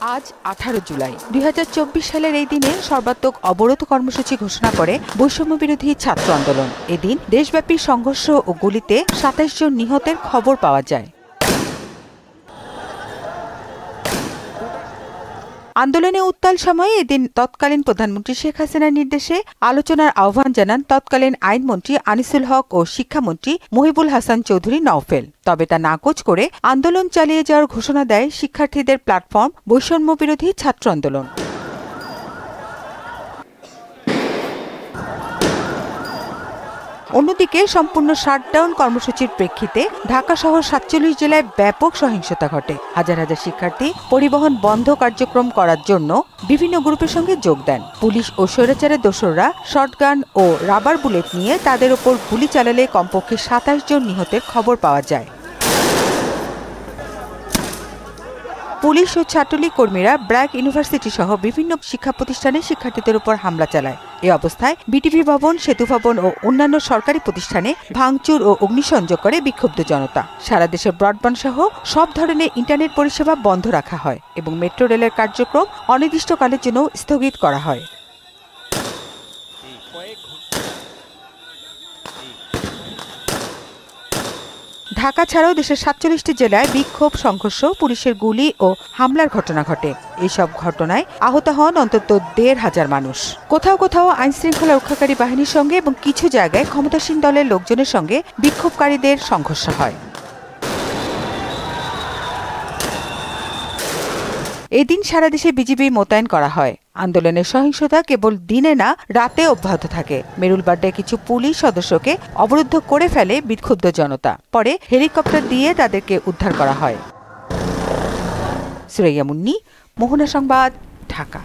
আজ 18 জুলাই 2024 সালের এই দিনে সর্বাত্মক অবরোধ কর্মসূচি ঘোষণা করে বৈষম্য বিরোধী ছাত্র আন্দোলন। এদিন দেশব্যাপী সংঘর্ষ ও গুলিতে 27 জন নিহতের খবর পাওয়া যায়। আন্দোলনে উত্তাল সময়ে এদিন তৎকালীন প্রধানমন্ত্রী শেখ হাসিনার নির্দেশে আলোচনার আহ্বান জানান তৎকালীন আইনমন্ত্রী আনিসুল হক ও শিক্ষামন্ত্রী মহিবুল হাসান চৌধুরী নওফেল। তবে তা নাকচ করে আন্দোলন চালিয়ে যাওয়ার ঘোষণা দেয় শিক্ষার্থীদের প্ল্যাটফর্ম বৈষম্য বিরোধী ছাত্র আন্দোলন। অন্যদিকে সম্পূর্ণ শাটডাউন কর্মসূচির প্রেক্ষিতে ঢাকা সহ ৪৭ জেলায় ব্যাপক সহিংসতা ঘটে। হাজার হাজার শিক্ষার্থী পরিবহন বন্ধ কার্যক্রম করার জন্য বিভিন্ন গ্রুপের সঙ্গে যোগ দেন। পুলিশ ও স্বৈরাচারের দোসররা শটগান ও রাবার বুলেট নিয়ে তাদের ওপর গুলি চালালে কমপক্ষে ২৭ জন নিহতের খবর পাওয়া যায়। পুলিশ ও ছাত্রলীগ কর্মীরা ব্র্যাক ইউনিভার্সিটি সহ বিভিন্ন শিক্ষা প্রতিষ্ঠানে শিক্ষার্থীদের উপর হামলা চালায়। এ অবস্থায় বিটিভি ভবন, সেতু ভবন ও অন্যান্য সরকারি প্রতিষ্ঠানে ভাঙচুর ও অগ্নিসংযোগ করে বিক্ষুব্ধ জনতা। সারা দেশে ব্রডব্যান্ড সহ সব ধরনের ইন্টারনেট পরিষেবা বন্ধ রাখা হয় এবং মেট্রো রেলের কার্যক্রম অনির্দিষ্টকালের জন্য স্থগিত করা হয়। ঢাকা ছাড়াও দেশের ৪৭টি জেলায় বিক্ষোভ, সংঘর্ষ, পুলিশের গুলি ও হামলার ঘটনা ঘটে। এইসব ঘটনায় আহত হন অন্তত ১৫০০ মানুষ। কোথাও কোথাও আইনশৃঙ্খলা রক্ষাকারী বাহিনীর সঙ্গে এবং কিছু জায়গায় ক্ষমতাসীন দলের লোকজনের সঙ্গে বিক্ষোভকারীদের সংঘর্ষ হয়। এদিন সারা দেশে বিজিবি মোতায়েন করা হয়। আন্দোলনের সহিংসতা কেবল দিনে না, রাতে অব্যাহত থাকে। মেরুলবাড্ডায় কিছু পুলিশ সদস্যকে অবরুদ্ধ করে ফেলে বিক্ষুব্ধ জনতা। পরে হেলিকপ্টার দিয়ে তাদেরকে উদ্ধার করা হয়। সুরাইয়া মুন্নি, মোহনা সংবাদ, ঢাকা।